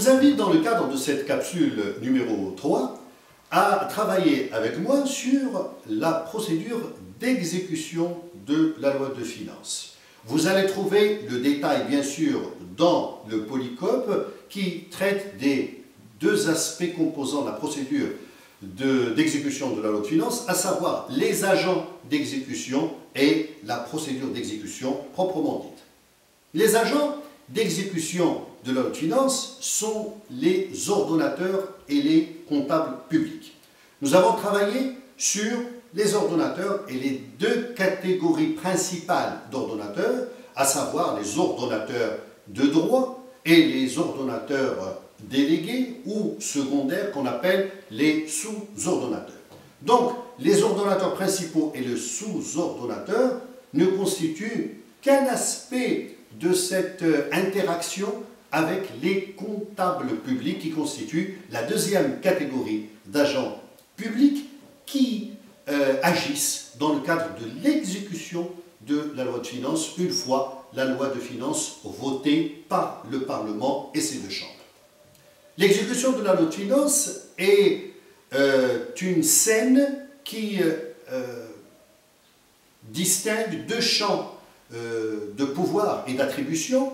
vous invite dans le cadre de cette capsule numéro 3 à travailler avec moi sur la procédure d'exécution de la loi de finances. Vous allez trouver le détail bien sûr dans le polycope qui traite des deux aspects composant la procédure d'exécution de la loi de finances, à savoir les agents d'exécution et la procédure d'exécution proprement dite. Les agents d'exécution de la loi de finances sont les ordonnateurs et les comptables publics. Nous avons travaillé sur les ordonnateurs et les deux catégories principales d'ordonnateurs, à savoir les ordonnateurs de droit et les ordonnateurs délégués ou secondaires qu'on appelle les sous-ordonnateurs. Donc, les ordonnateurs principaux et le sous-ordonnateur ne constituent qu'un aspect de cette interaction avec les comptables publics qui constituent la deuxième catégorie d'agents publics qui agissent dans le cadre de l'exécution de la loi de finances une fois la loi de finances votée par le Parlement et ses deux chambres. L'exécution de la loi de finances est une scène qui distingue deux champs de pouvoir et d'attribution,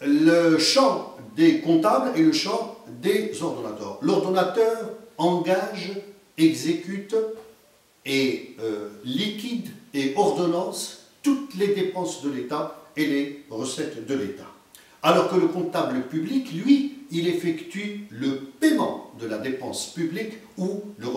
le champ des comptables et le champ des ordonnateurs. L'ordonnateur engage, exécute et liquide et ordonnance toutes les dépenses de l'État et les recettes de l'État. Alors que le comptable public, lui, il effectue le paiement de la dépense publique ou le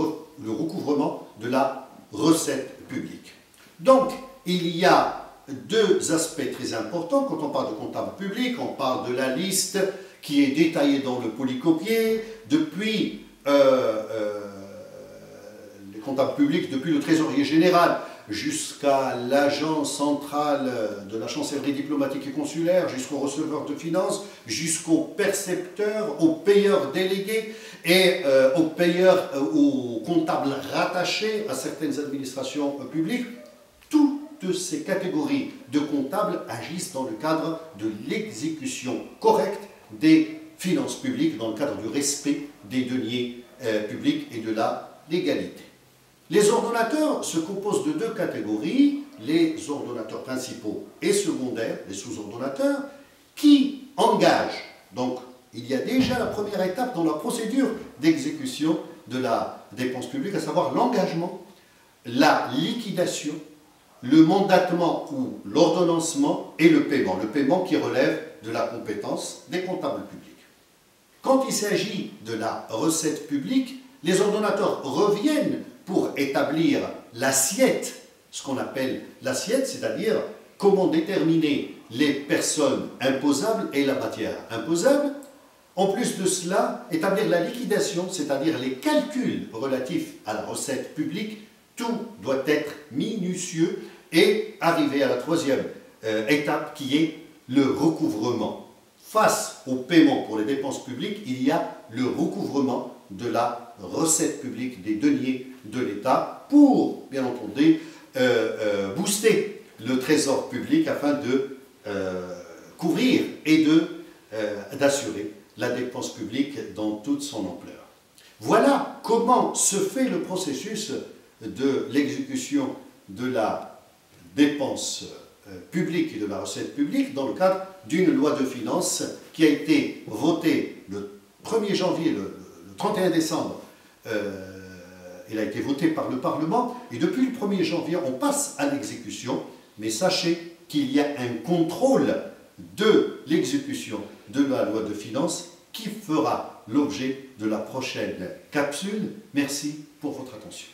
recouvrement de la recette publique. Donc, il y a deux aspects très importants. Quand on parle de comptable public, on parle de la liste qui est détaillée dans le polycopier, depuis les comptables publics, depuis le trésorier général jusqu'à l'agent central de la chancellerie diplomatique et consulaire, jusqu'au receveur de finances, jusqu'au percepteur, aux payeurs délégués et aux comptables rattachés à certaines administrations publiques. Toutes ces catégories de comptables agissent dans le cadre de l'exécution correcte des finances publiques, dans le cadre du respect des deniers publics et de la légalité. Les ordonnateurs se composent de deux catégories, les ordonnateurs principaux et secondaires, les sous-ordonnateurs, qui engagent. Donc, il y a déjà la première étape dans la procédure d'exécution de la dépense publique, à savoir l'engagement, la liquidation, le mandatement ou l'ordonnancement et le paiement qui relève de la compétence des comptables publics. Quand il s'agit de la recette publique, les ordonnateurs reviennent pour établir l'assiette, ce qu'on appelle l'assiette, c'est-à-dire comment déterminer les personnes imposables et la matière imposable. En plus de cela, établir la liquidation, c'est-à-dire les calculs relatifs à la recette publique. Tout doit être minutieux et arriver à la troisième étape qui est le recouvrement. Face au paiement pour les dépenses publiques, il y a le recouvrement de la recette publique, des deniers de l'État pour, bien entendu, booster le trésor public afin de couvrir et d'assurer la dépense publique dans toute son ampleur. Voilà comment se fait le processus de l'exécution de la dépense publique et de la recette publique dans le cadre d'une loi de finances qui a été votée le 1er janvier, le 31 décembre, elle a été votée par le Parlement et depuis le 1er janvier on passe à l'exécution, mais sachez qu'il y a un contrôle de l'exécution de la loi de finances qui fera l'objet de la prochaine capsule. Merci pour votre attention.